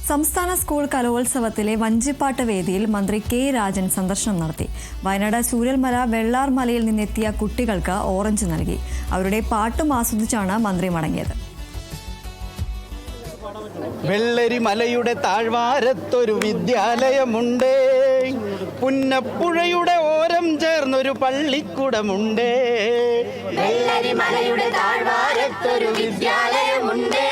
സംസ്ഥാന സ്കൂൾ കലോത്സവത്തിലെ വഞ്ചിപ്പാട്ട് വേദിയിൽ മന്ത്രി കെ രാജൻ സന്ദർശനം നടത്തി. വയനാട് സൂര്യൽമല വെള്ളാർമലയിൽ നിന്നെത്തിയ കുട്ടികൾക്ക് ഓറഞ്ച് നൽകി. അവരുടെ പാട്ടും ആസ്വദിച്ചാണ് മന്ത്രി മടങ്ങിയത്. വെള്ളരിമലയുടെ താഴ്വാരത്തൊരു വിദ്യാലയമുണ്ട്, പുന്നപ്പുഴയുടെ ഓരം ചേർന്നൊരു പള്ളിക്കുടമുണ്ട്. വെള്ളരിമലയുടെ താഴ്വാരത്തൊരു വിദ്യാലയമുണ്ട്,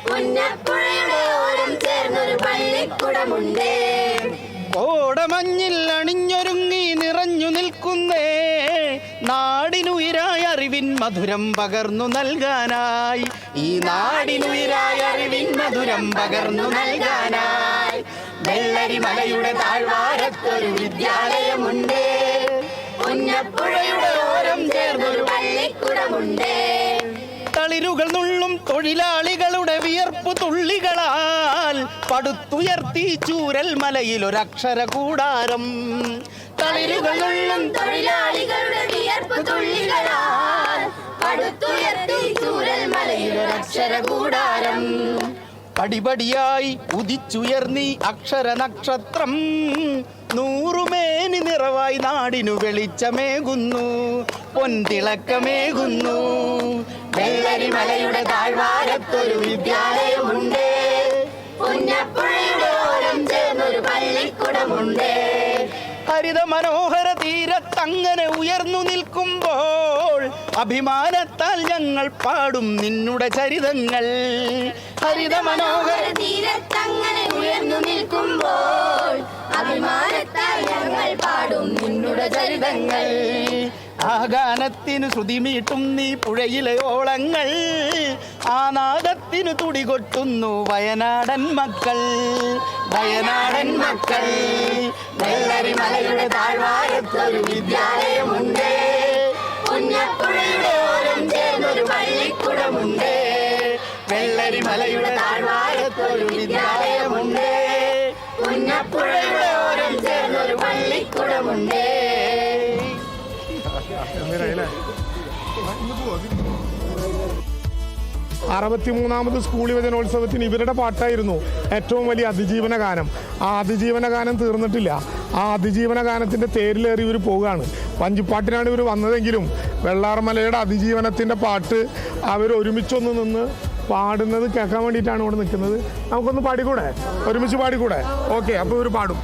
പുന്നപ്പുഴയുടെ ഓരം ചേർന്നൊരു പള്ളിക്കുടമുണ്ട്. കോടമഞ്ഞിൽ അണിഞ്ഞൊരുങ്ങി നിറഞ്ഞു നിൽക്കുന്നേ, നാടിനുയിരായ അറിവിൻ മധുരം പകർന്നു നൽകാനായി. ഈ നാടിനുയിരായ അറിവിൻ മധുരം പകർന്നു നൽകാനായി വെള്ളരിമലയുടെ താഴ്വാരത്തൊരു വിദ്യാലയമുണ്ട്, പുന്നപ്പുഴയുടെ ഓരം ചേർന്നൊരു പള്ളിക്കുടമുണ്ട്. തളിരുകൾ നുള്ളും തൊഴിലാളികളുടെ വിയർപ്പു തുള്ളികളാൽ പടുത്തുയർത്തി ചൂരൽമലയിൽ ഒരക്ഷര കൂടാരം. തളിരുകൾ നുള്ളും തൊഴിലാളികളുടെ വിയർപ്പു തുള്ളികളാൽ പടുത്തുയർത്തി ചൂരൽമലയിൽ ഒരക്ഷര കൂടാരം. പടിപടിയായി ഉദിച്ചുയർന്നി അക്ഷര നക്ഷത്രം, നൂറുമേനി നിറവായി നാടിനു വെളിച്ചമേകുന്നു, പൊൻതിളക്കമേകുന്നു. വെള്ളരിമലയുടെ താഴ്വാരത്തൊരു വിദ്യാലയമുണ്ട്, പുന്നപ്പുഴയുടെ ഓരം ചേർന്നൊരു പള്ളിക്കുടമുണ്ട്. ഹരിത മനോഹര തീരത്തങ്ങനെ ഉയർന്നു നിൽക്കുമ്പോൾ അഭിമാനത്താൽ ഞങ്ങൾ പാടും നിന്നുടെ ചരിതങ്ങൾ. ഹരിത മനോഹര തീരത്തങ്ങനെ ഉയർന്നു നിൽക്കുമ്പോൾ അഭിമാനത്താൽ ഞങ്ങൾ പാടും നിന്നുടെ ചരിതങ്ങൾ. ആ ഗാനത്തിനു ശ്രുതിമീട്ടും നീ പുഴയിലെ ഓളങ്ങൾ, ആ നാദത്തിനു തുടികൊട്ടുന്നു വയനാടൻ മക്കൾ, വയനാടൻ മക്കൾ. വെള്ളരിമലയുടെ താഴ്വാരത്തൊരു വിദ്യാലയമുണ്ട്, പുന്നപ്പുഴയുടെ ഓരം ചേർന്നൊരു പള്ളിക്കുടമുണ്ട്. വെള്ളരിമലയുടെ താഴ്വാരത്തൊരു വിദ്യാലയമുണ്ട്, പുന്നപ്പുഴയുടെ ഓരം ചേർന്നൊരു പള്ളിക്കുടമുണ്ട്. 63ാമത് സ്കൂൾ യുവജനോത്സവത്തിന് ഇവരുടെ പാട്ടായിരുന്നു ഏറ്റവും വലിയ അതിജീവന ഗാനം. ആ അതിജീവന ഗാനം തീർന്നിട്ടില്ല. ആ അതിജീവന ഗാനത്തിൻ്റെ തേരിലേറി ഇവർ പോവുകയാണ്. വഞ്ചിപ്പാട്ടിനാണ് ഇവർ വന്നതെങ്കിലും വെള്ളാർമലയുടെ അതിജീവനത്തിൻ്റെ പാട്ട് അവർ ഒരുമിച്ചൊന്ന് നിന്ന് പാടുന്നത് കേൾക്കാൻ വേണ്ടിയിട്ടാണ് ഇവിടെ നിൽക്കുന്നത്. നമുക്കൊന്ന് പാടിക്കൂടെ? ഒരുമിച്ച് പാടിക്കൂടെ? ഓക്കെ, അപ്പോൾ ഇവർ പാടും.